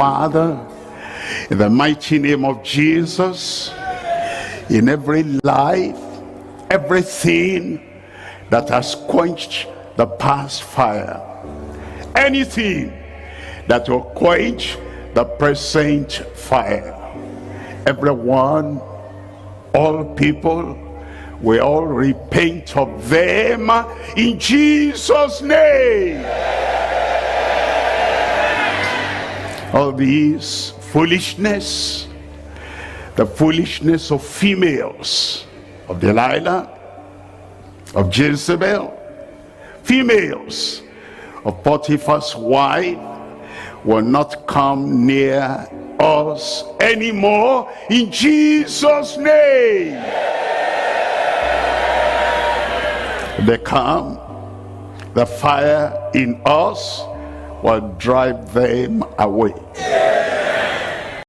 Father, in the mighty name of Jesus, in every life, everything that has quenched the past fire, anything that will quench the present fire, everyone, all people, we all repent of them in Jesus' name. All these foolishness, the foolishness of females, of Delilah, of Jezebel, females of Potiphar's wife, will not come near us anymore in Jesus' name. They come, the fire in us will drive them away.